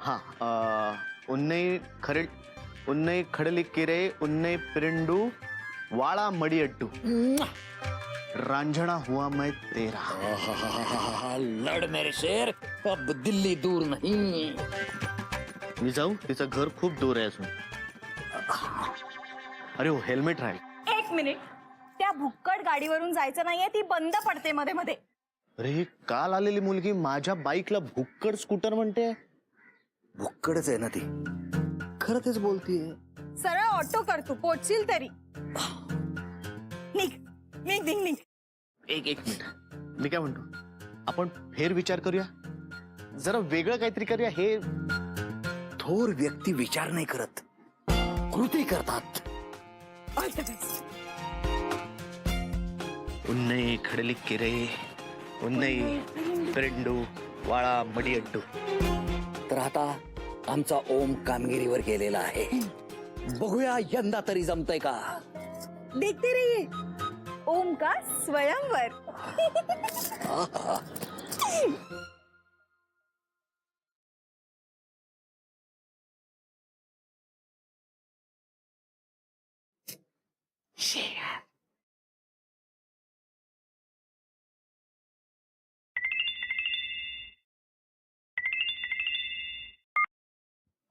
हाँ उन्नई खरल उन्नई खडलिक्केरे उन्नई पिरंडू वाड़ा मड़ियट्टू रांझना हुआ मैं तेरा। लड़ मेरे शेर, अब दिल्ली दूर नहीं। मी जाऊ? तिचं घर खूप दूर आहे अजून. अरे हो हेल्मेट राहील. एक मिनिट, त्या भुक्कड गाडीवरून जायचं नाहीये, ती बंद पडते मध्ये मध्ये. अरे काल आलेली मुलगी माझ्या बाईकला भुक्कड स्कूटर म्हणते. भुक्कडच आहे ना ती, खरं तेच बोलतीये. सरळ ऑटो कर, तू पोचशील तरी. निघ निघ निघ निघ. एक मिनिट, मी काय म्हणतो, आपण फेर विचार करूया, जरा वेगळं काहीतरी करूया. हे थोर व्यक्ती विचार नाही करत, कृती करतात. उन्नई खडलिक्केरे उन्नई पिरंडू वाड़ा मड़ियट्टू. तर आता आमचा ओम कामगिरीवर गेलेला आहे. बघूया यंदा तरी जमतंय का. देखते रहिए ओम का स्वयंवर.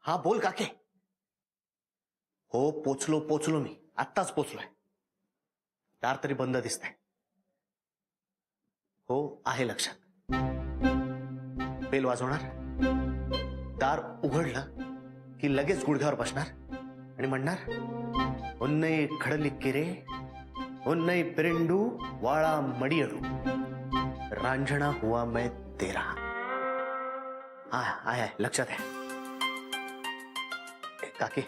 हा बोल काके. हो पोचलो मी, आत्ताच पोचलोय. दार तरी बंद दिसतंय. हो आहे लक्षात. बेल वाजवणार, दार उघडलं की लगेच गुडघ्यावर बसणार आणि म्हणणार, उन्नई खडलिक्केरे उन्नई पिरंडू वाड़ा मड़ियडू रांझना हुआ मैं तेरा. आहे लक्षात आहे. काकी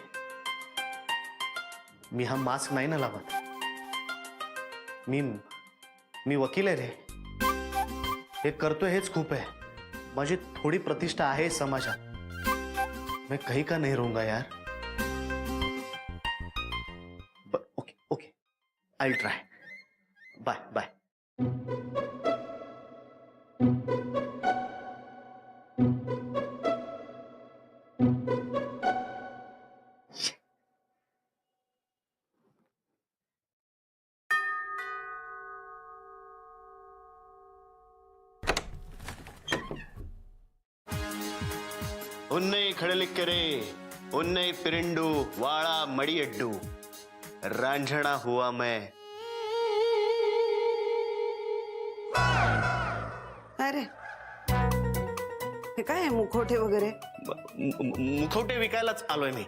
मी हा मास्क नाही ना लावत. मी वकील आहे रे. हे करतोय हेच खूप आहे. माझी थोडी प्रतिष्ठा आहे समाजात. मैं कहीं का नहीं रहूंगा यार. Okay I will try. Bye bye. उन्नई खडलिक्केरे उन्नई पिरंडू वाड़ा मड़ियड्डू रांझना हुआ मैं. अरे हे काय मुखोटे वगैरे. मुखवटे विकायलाच आलोय मी.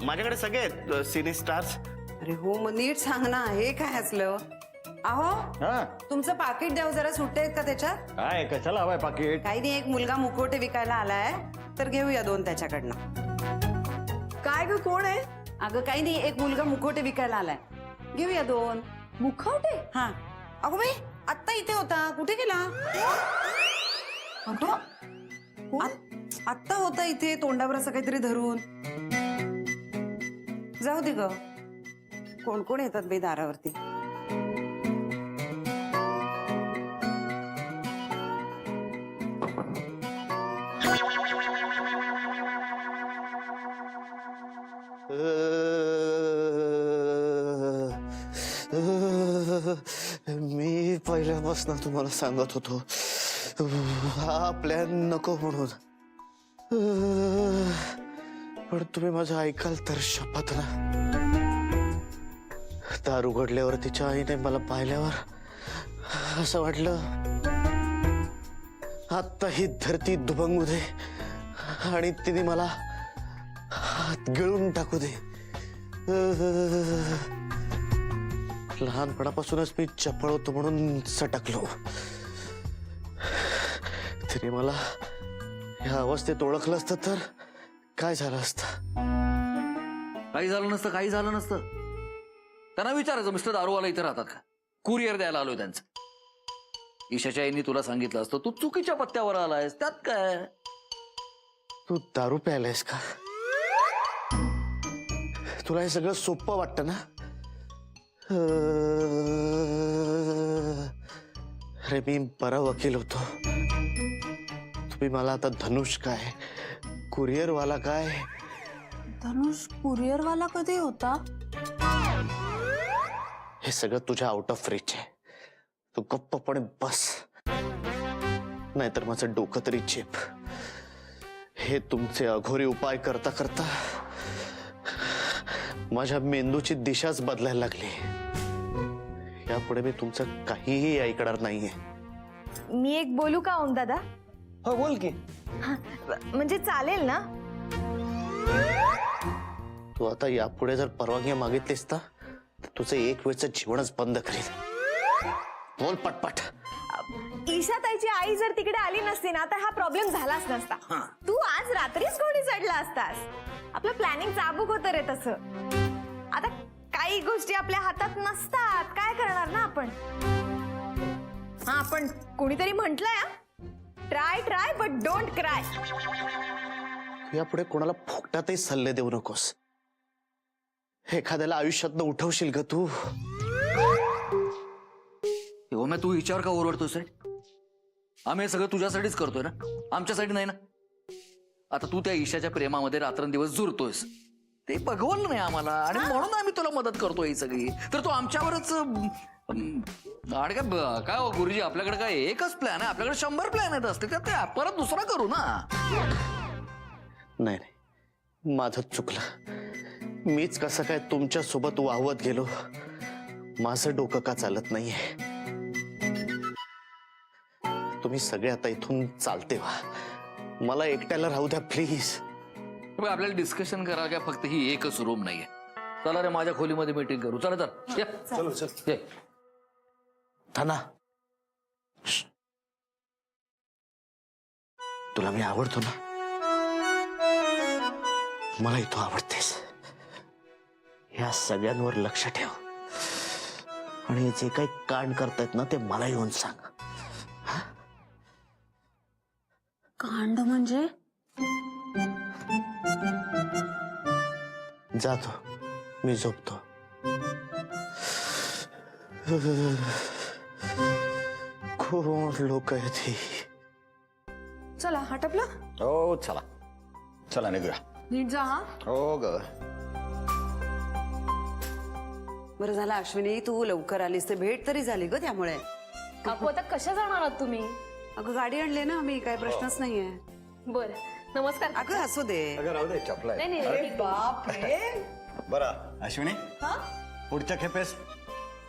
माझ्याकडे सगळे आहेत सिने स्टार्स. अरे हो मग नीट सांग ना, हे काय असलं. अहो तुमचं पाकिट द्याव, जरा सुट्टे आहेत का त्याच्यात. काय कशाला हवाय पाकिट. काही नाही, एक मुलगा मुखोटे विकायला आलाय, तर घेऊया 2 त्याच्याकडनं. काय ग, कोण आहे. अगं काही नाही, एक मुलगा मुखोटे विकायला आलाय, घेऊया 2. मुखवटे. हा अगो बाई, आत्ता इथे होता, कुठे गेला. आत्ता होता इथे, तोंडावर असं काहीतरी धरून. जाऊ दे ग, कोण कोण येतात बाई दारावरती. मी पहिल्यापासून तुम्हाला सांगत होतो हा प्लॅन नको म्हणून, पण तुम्ही माझं ऐकाल तर शपथ ना. दार उघडल्यावर तिच्या आईने मला पाहिल्यावर असं वाटलं आता ही धरती दुभंगू दे आणि तिने मला हात गिळून टाकू दे. लहानपणापासूनच मी चपळ होतो म्हणून सटकलो. तिने मला या अवस्थेत ओळखलं असतं तर काय झालं असतं. काही झालं नसतं. त्यांना विचारायचं, मिस्टर दारूवाला इथे राहतात का, कुरिअर द्यायला आलोय त्यांचं. ईशाच्या आईनी तुला सांगितलं असतं, तू चुकीच्या पत्त्यावर आलायस, त्यात काय. तू दारू प्यायलायस का. तुला हे सगळं सोपं वाटतं ना. अरे मी बरा वकील होतो. तुम्ही मला आता धनुष काय कुरिअर वाला काय? धनुष कुरिअर वाला कधी होता? हे सगळं तुझ्या आउट ऑफ रीच आहे. तू गप्पपणे बस, नाहीतर माझं डोकं तरी चेप. हे तुमचे अघोरी उपाय करता करता माझ्या मेंदूची दिशाच बदलायला लागली. यापुढे मी तुमचं काहीही ऐकणार नाहीये. मी एक बोलू का ओम दादा? हो बोल की. म्हणजे चालेल ना? तू आता यापुढे जर परवानगी मागितलीस ना तर तुझं एक वेळचं जीवनच बंद करील. बोल पटपट. ईशा ताईची आई जर तिकडे आली नसती ना तर हा प्रॉब्लेम झालाच नसता. तू आज रात्रीच घोडी चढला असतास. आपलं प्लॅनिंग चाबूक होतं रे तसं. आता काही गोष्टी आपल्या हातात नसतात, काय करणार ना आपण? हा पण कोणीतरी म्हटलंय, try try but don't cry. यापुढे कोणाला फुकटातही सल्ले देऊ नकोस. एखाद्याला आयुष्यातनं उठवशील ग तू. ओम्या, तू हिच्यावर का ओरडतोस रे? आम्ही हे सगळं तुझ्यासाठीच करतोय ना, आमच्यासाठी नाही ना. आता तू त्या ईशाच्या प्रेमामध्ये रात्रंदिवस जुरतोयस, ते बघवलं नाही आम्हाला आणि म्हणून आम्ही तुला मदत करतोय ही सगळी. तर तू आमच्यावरच आणि काय हो गुरुजी, आपल्याकडे काय एकच प्लॅन आहे? आपल्याकडे 100 प्लॅन आहेत असते, त्यात ते परत दुसरा करू ना. नाही नाही, माझं चुकलं. मीच कसं काय तुमच्या सोबत वाहवत गेलो. माझं डोकं का चालत नाहीये. तुम्ही सगळे आता इथून चालते व्हा. मला एकट्याला राहू द्या प्लीज. आपल्याला डिस्कशन करायला काय फक्त ही एकच रूम नाहीये. चला रे, माझ्या खोलीमध्ये मीटिंग करू. चला तर या. चलो चल. ये. धना, तुला मी आवडतो ना? मला तू आवडतेस. या सगळ्यांवर लक्ष ठेव आणि जे काही कांड करतायत ना ते मला येऊन सांग. कांड म्हणजे? जातो मी, झोपतो. कोण लोक आहेत ही? चला हटपला. हो चला चला निघूया. नीट जा हा. हो ग. बरं झालं अश्विनी तू लवकर आलीस, ते भेट तरी झाली ग. त्यामुळे काकू आता कशा जाणार आहात तुम्ही? अगं गाडी आणली ना आम्ही, काही प्रश्नच नाहीये. बर नमस्कार. अगं असू दे. अगं राहू दे, चपला नाही आहे. नाही बाप रे. बरं अश्विनी, हा? पुढच्या खेपेस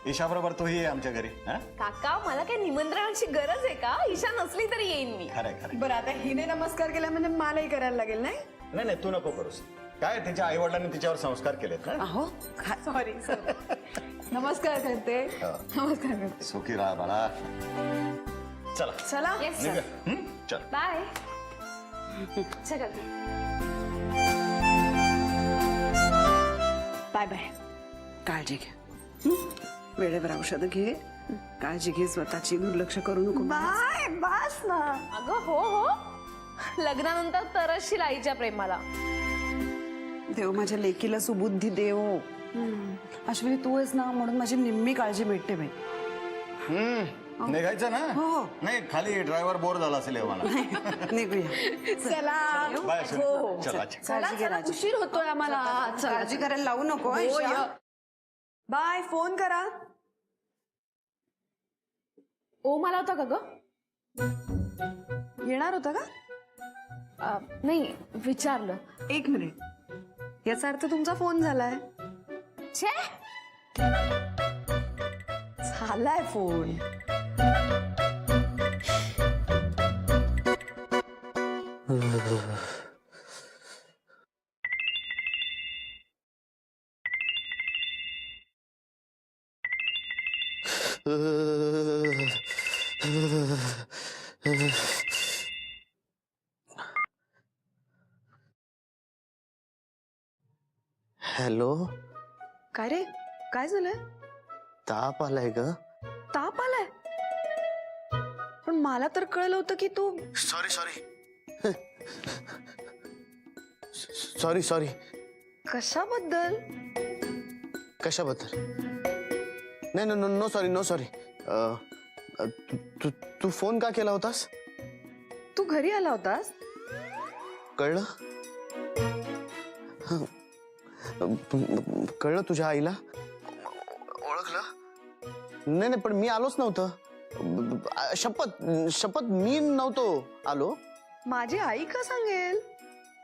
ईशा बरोबर तूही ये आमच्या घरी. हा काका मला काही निमंत्रणाची गरज आहे का? ईशा नसली तरी येईन मी. खरंय खरंय. बरं आता हिने नमस्कार केला म्हणजे मलाही करायला लागेल नाही? नाही नाही, तू नको करूस. काय तिच्या आई वडिलांनी तिच्यावर संस्कार केलेत ना. अहो सॉरी. नमस्कार करते. नमस्कार करते. सुखी राहा बाळा. चला चला. येस निघूया. सर. चल. बाय. चला. Bye bye. काळजी घे. वेळेवर औषधं घे. काळजी घे स्वतःची, दुर्लक्ष करू नको. बाय. बस ना. अगं हो हो, लग्नानंतर तरसशील आईच्या प्रेमाला. देव माझ्या लेकीला सुबुद्धी देव. अश्विनी तू आहेस ना म्हणून माझी निम्मी काळजी भेटते बाई. निघायचं ना. हो. नाही खाली ड्रायव्हर बोर झाला असेल मला. निघूया. चला. बाय अश्विनी. चल अच्छा. काळजी घे राजा. उशीर होतोय आम्हाला. काळजी करायला लावू नको. हो, ईशा. बाय. फोन करा. ओ मला होता का ग? येणार होता का? नाही विचारलं. एक मिनिट. याचा अर्थ तुमचा फोन झालाय. छे, झालाय फोन. हॅलो. काय रे, काय झालंय? ताप आलाय ग. ताप आलाय? पण मला तर कळलं होतं की तू. Sorry sorry sorry. कशाबद्दल? कशाबद्दल? नाही no no sorry no sorry. तू फोन का केला होतास? तू घरी आला होतास? कळलं? कळलं तुझ्या आईला? ओळखलं? नाही नाही, पण मी आलोच नव्हतं. शपथ शपथ मी नव्हतो आलो. माझी आई का सांगेल?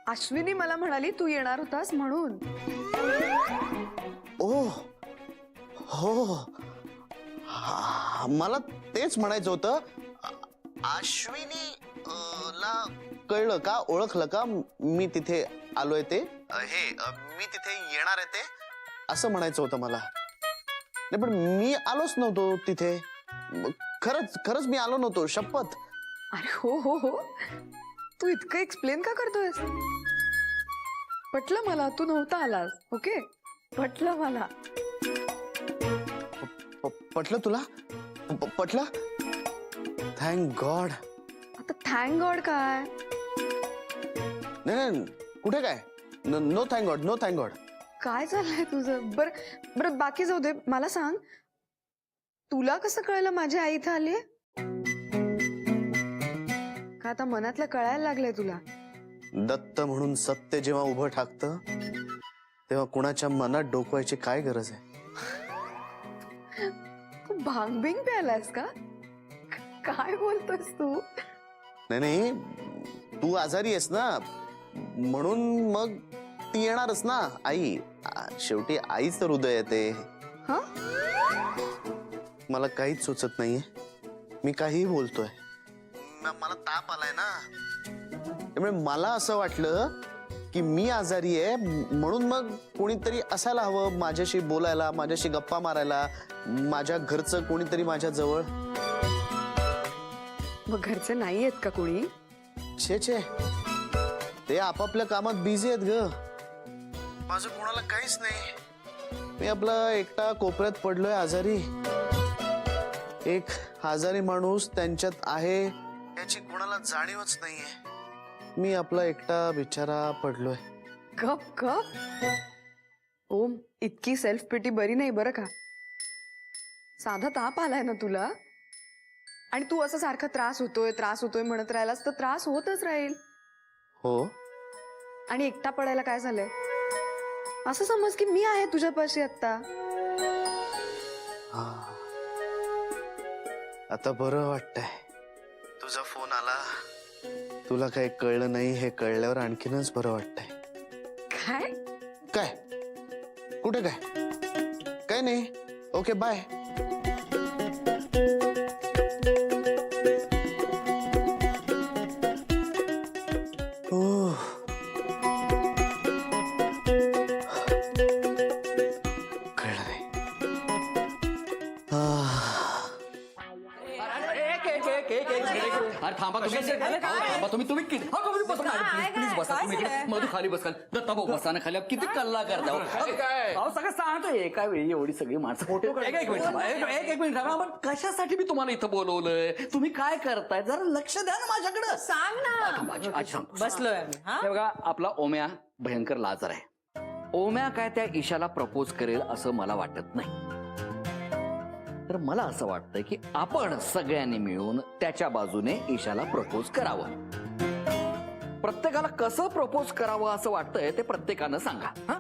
अश्विनी मला म्हणाली तू येणार होतास म्हणून. ओ हो, मला तेच म्हणायचं होतं. अश्विनी ला कळलं का, ओळखलं का मी तिथे आलोय ते? मी तिथे येणार आहे ते असं म्हणायचं होतं मला. नाही पण मी आलोच नव्हतो तिथे. खरंच खरंच मी आलो नव्हतो, शपथ. अरे हो हो हो, तू इतकं एक्सप्लेन का करतोयस? पटलं मला तू नव्हता आलास. ओके, पटलं मला. पटलं तुला? पटलं? Thank God. आता थँक गॉड काय? नाही नाही, कुठे काय? No thank God, no thank God. काय चाललंय तुझं? बरं बरं, बाकी जाऊ दे. मला सांग, तुला कसं कळलं माझी आई इथं आलीये? का आता मनातलं कळायला लागलंय तुला? दत्त म्हणून सत्य जेव्हा उभं टाकतं तेव्हा कुणाच्या मनात डोकवायची काय गरज आहे? तू भांग-बिंग प्यालास का? काय बोलतोस तू? नाही नाही, तू आजारी आहेस ना, म्हणून मग ती येणारच ना आई. शेवटी आईच तर हृदय आहे ते. हा? मला काहीच सुचत नाहीये, मी काहीही बोलतोय. मला ताप आलाय ना, त्यामुळे मला असं वाटलं की मी आजारी आहे म्हणून मग कोणीतरी असायला हवं माझ्याशी बोलायला, माझ्याशी गप्पा मारायला, माझ्या घरचं कोणीतरी माझ्या जवळ. मग घरचे नाही आहेत का कोणी? छे छे, ते आपापल्या कामात बिझी आहेत ग. माझं कोणाला काहीच नाही. मी आपला एकटा कोपऱ्यात पडलोय आजारी. एक आजारी माणूस त्यांच्यात आहे याची कोणाला जाणीवच नाहीये. मी आपला एकटा बिचारा पडलोय. गप गप. ओम, इतकी सेल्फ पिटी बरी नाही बरं का. साधा ताप आलाय ना तुला, आणि तू असं सारखा त्रास होतोय म्हणत राहिलास तर त्रास होतच राहील. हो, आणि एकटा पडायला काय झालंय? असं समज की मी आहे तुझ्यापाशी आता. आता बरं वाटतंय. तुझा फोन आला, तुला काही कळलं नाही हे कळल्यावर आणखीनच बरं वाटतंय. काय? काय? कुठे काय? काय नाही. Okay, bye. कळलं नाही. अरे थांबा तुम्ही प्लीज बसा. तुम्ही इकडे मधू खाली बसाल. दत्ता भाऊ बसाना खाली. किती कल्ला करता अहो, सगळं सांगतो एका वेळी एवढी सगळी माणसं फोटो. एक मिनिट थांबा. पण कशासाठी मी तुम्हाला इथं बोलवलंय? तुम्ही काय करताय जरा लक्ष द्या ना माझ्याकडे. सांग ना. बसलोय आम्ही. बघा, आपला ओम्या भयंकर लाजर आहे. ओम्या काय त्या ईशाला प्रपोज करेल असं मला वाटत नाही. तर मला असं वाटतंय की आपण सगळ्यांनी मिळून त्याच्या बाजूने ईशाला प्रपोज करावं. प्रत्येकाला कसं प्रपोज करावं असं वाटतंय ते प्रत्येकानं सांगा. हा,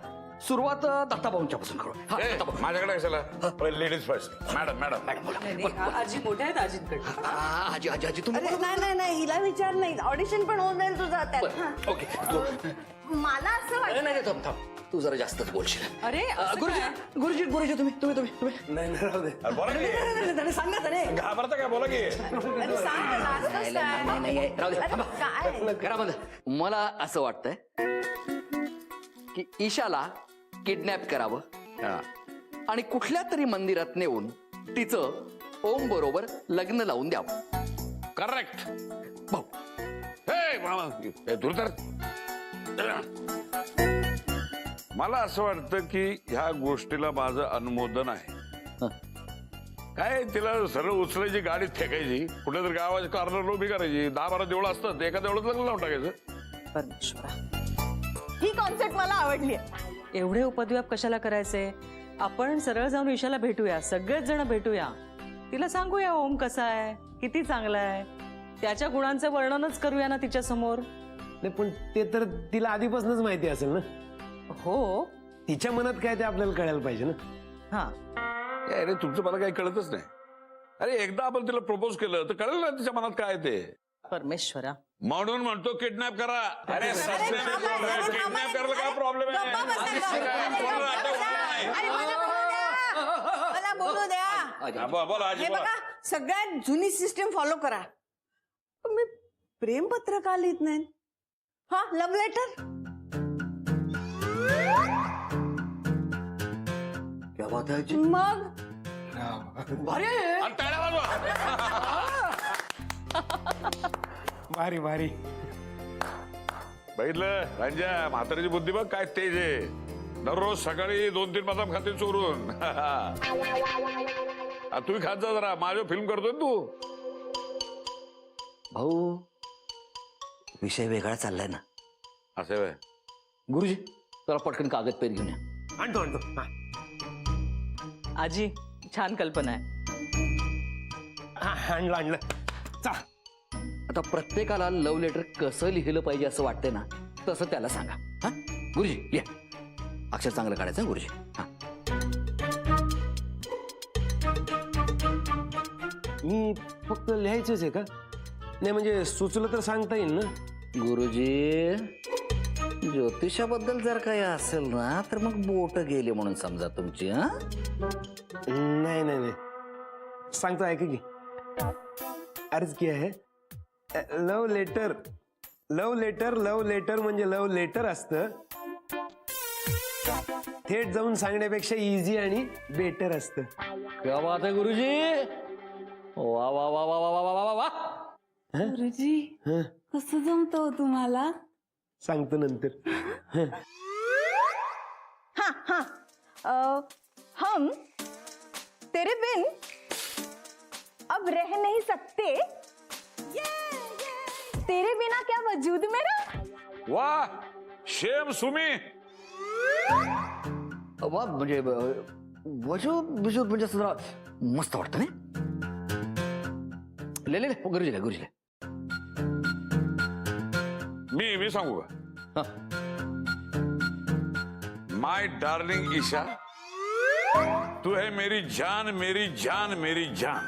सुरुवात दत्ताभाऊंच्या पासून करू. हा, दत्ताभाऊ. माझ्याकडे कशाला? Ladies first. मॅडम आजी मोठ्या आहेत आजींकडे. आजी आजी आजी तुम्ही नाही हिला विचार नाही. ऑडिशन पण होऊन जाईल तुझं त्यात. ओके. मला असं वाटतं. नाही थांब थांब, तू जरा जास्तच बोलशील. अरे गुरुजी तुम्ही नाही राहू दे. अरे बोला की. सांगा त्याने. घाबरता काय? बोला की. मला असं वाटतंय की ईशाला किडनॅप करावं आणि कुठल्या तरी मंदिरात नेऊन तिचं ओम बरोबर लग्न लावून द्यावं. करेक्ट भाऊ. दूर तर. मला असं वाटतं की ह्या गोष्टीला माझं अनुमोदन आहे. काय तिला सरळ उचलायची, गाडीत फेकायची, कुठेतरी गावाच्या कॉर्नरला उभी करायची. 10-12 देवळं असतात, एका देवळात लग्न लावून टाकायचं. परमेश्वरा, ही कॉन्सेप्ट मला आवडली. एवढे उपद्व्याप कशाला करायचे? आपण सरळ जाऊन ईशाला भेटूया, सगळेच जण भेटूया, तिला सांगूया ओम कसा आहे, किती चांगला आहे, त्याच्या गुणांचं वर्णनच करूया ना तिच्या समोर. नाही पण ते तर तिला आधीपासूनच माहिती असेल ना. हो. तिच्या मनात काय ते आपल्याला कळायला पाहिजे ना. हा. अरे तुमचं मला काही कळतच नाही. अरे एकदा आपण तिला प्रपोज केलं तर कळेल ना तिच्या मनात काय ते. परमेश्वरा, म्हणून म्हणतो किडनॅप करा. अरे किडनॅप करायला काय प्रॉब्लेम आहे? मला बोलू द्या. बोला आजी हे बोला. बघा, सगळ्यात जुनी सिस्टीम फॉलो करा. तुम्ही प्रेमपत्र का लिहित नाही? हा, लव्ह लेटर. क्या बात आहे आजी? मग भारी आहे. आणि टाळ्या वाजवा. भारी भारी. बघितलं रांजा, म्हातारीची बुद्धी बघ काय तेज आहे. दररोज सकाळी 2-3 बदाम खाते चोरून. तुम्ही खात जा जरा. माझ्या फिल्म करतोय ना तू. भाऊ, विषय वेगळा चाललाय ना. असं आहे. गुरुजी, जरा पटकन कागद पेन घेऊन या. आणतो आणतो. हा. आजी छान कल्पना आहे. हा, आणलं आणलं. चा. आता प्रत्येकाला लव्ह लेटर कसं लिहिलं पाहिजे असं वाटतंय ना, तसं त्याला सांगा. हा गुरुजी, लिहा. अक्षर चांगलं काढायचं गुरुजी. हा. मी फक्त लिहायचंच आहे का? नाही म्हणजे सुचलं तर सांगता येईल ना. गुरुजी, ज्योतिषाबद्दल जर काही असेल ना तर मग बोट गेले म्हणून समजा तुमची. हा, नाही नाही नाही, सांगतो ऐका की. अर्ज किया है. लव लेटर. लव लेटर. लव लेटर म्हणजे लव लेटर असतं. थेट जाऊन सांगण्यापेक्षा इझी आणि बेटर असतं. क्या बात आहे गुरुजी. वा वा वा वा वा वा वा वा वा. गुरुजी, हं, कसं जमतं तुम्हाला? सांगतो नंतर. हाँ हाँ हम तेरे बिन अब रह नहीं सकते. तेरे बिना क्या वजूद मेरा. वा, शेम सुमी. वा म्हणजे वजूद बिजूद म्हणजे असं जरा मस्त वाटतं नाही. ले ले ले गुरुजी, ले गुरुजी. मी सांगू का? हा. माय डार्लिंग ईशा, तू है मेरी जान मेरी जान मेरी जान.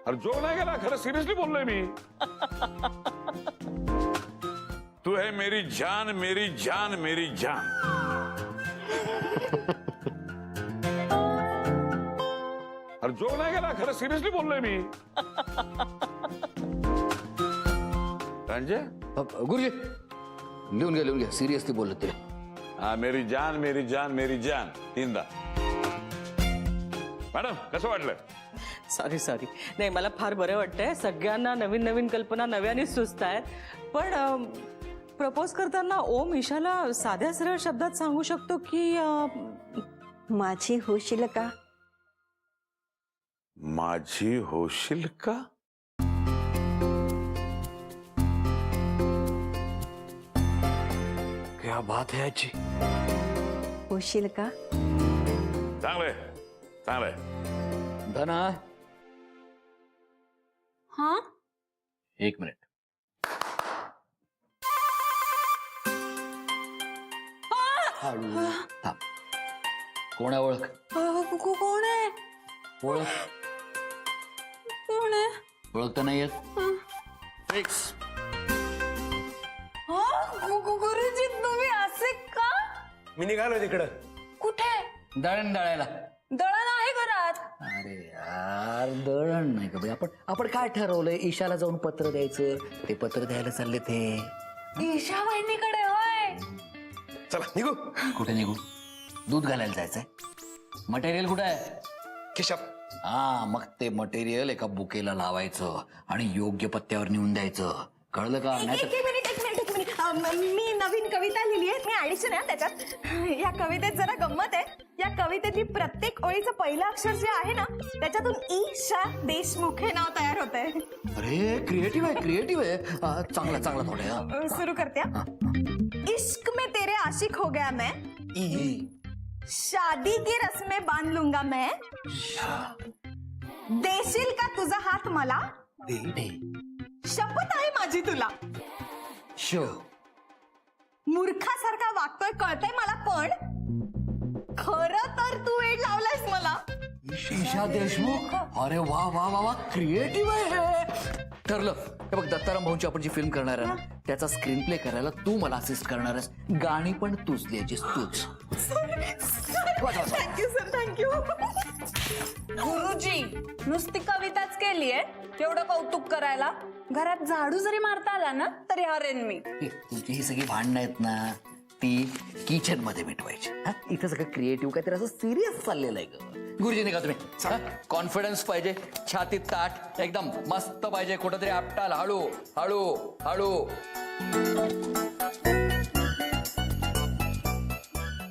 अरे जो नाही गेला, खरं सिरियसली बोललोय मी. तू है मेरी जान मेरी जान मेरी जान. अरे जो नाही गेला, खरं सिरियसली बोललोय मी. रंजय, गुरुजी, लिहून घ्या. सिरियसली बोलत ते. हा, मेरी जान मेरी जान मेरी जान. 3दा. मॅडम, कसं वाटलं? Sorry sorry. नाही, मला फार बरं वाटतंय. सगळ्यांना नवीन नवीन कल्पना नव्याने सुचतायत. पण प्रपोज करताना ओम ईशाला साध्या सरळ शब्दात सांगू शकतो की माझी होशील का? माझी होशील का? क्या बात है आजी. होशील का? चांगलंय चांगलंय. धना, हा, 1 मिनिट. थांब. कोण आहे ओळख? कोण आहे? ओळख कोण आहे? ओळखता नाही येत. फिक्स. गुरुजी, तुम्ही असे का? मी निघालो तिकडं. कुठे? दळण दळायला. दळण आहे घरात. अरे यार, दळण नाही का बाई. आपण काय ठरवलंय? ईशाला जाऊन पत्र द्यायचं. ते पत्र द्यायला चालले ते. ईशा वहिनीकडे होय. चला निघू. कुठे निघू? दूध घालायला जायचंय. मटेरियल कुठे आहे? खिशात. हा, मग ते मटेरियल एका बुकेला लावायचं आणि योग्य पत्त्यावर नेऊन द्यायचं. कळलं का? नाही एक मिनिट. मी नवीन कविता लिहिली आहे. मी ऍडिशन आहे त्याच्यात. या कवितेत जरा गंमत आहे. या कवितेतली प्रत्येक ओळीचं पहिलं अक्षर जे आहे ना, त्याच्यातून ईशा देशमुख हे नाव तयार होत आहे. अरे क्रिएटिव्ह आहे. चांगला थोडं. सुरू करते हा. इश्क में तेरे आशिक हो गया मैं. शादी की रस्में बांध लूंगा मैं. देशील का तुझा हात मला? शपथ आहे माझी तुला. शो मूर्खासारखा वागतोय कळतंय मला, पण खरं तर तू वेळ लावलायस मला. ईशा देशमुख, अरे वा वा वा वा, क्रिएटिव्ह आहे हे. ठरलं. हे बघ, दत्ताराम भाऊची आपण जी फिल्म करणार आहे ना, त्याचा स्क्रीन प्ले करायला तू मला असिस्ट करणार आहेस. गाणी पण तूच लिहायचीस, तूच. Thank you sir, thank you. गुरुजी नुसती कविताच केलीये, एवढं कौतुक करायला. घरात झाडू जरी मारता आला ना तरी हरेन मी. तुझी ही सगळी भांडणं आहेत ना, ती किचन मध्ये मिटवायची. हा? इथं सगळं क्रिएटिव्ह काहीतरी असं सिरियस चाललेलं आहे ग. गुरुजी का तुम्ही कॉन्फिडन्स पाहिजे, छातीत ताट एकदम मस्त पाहिजे, कुठंतरी आपटाल हळू हळू हळू.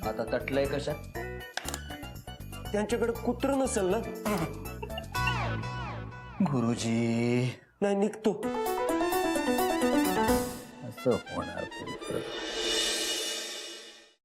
आता तटलंय कशात? त्यांच्याकडे कुत्र नसेल ना? गुरुजी नाही, निघतो. असं होणार.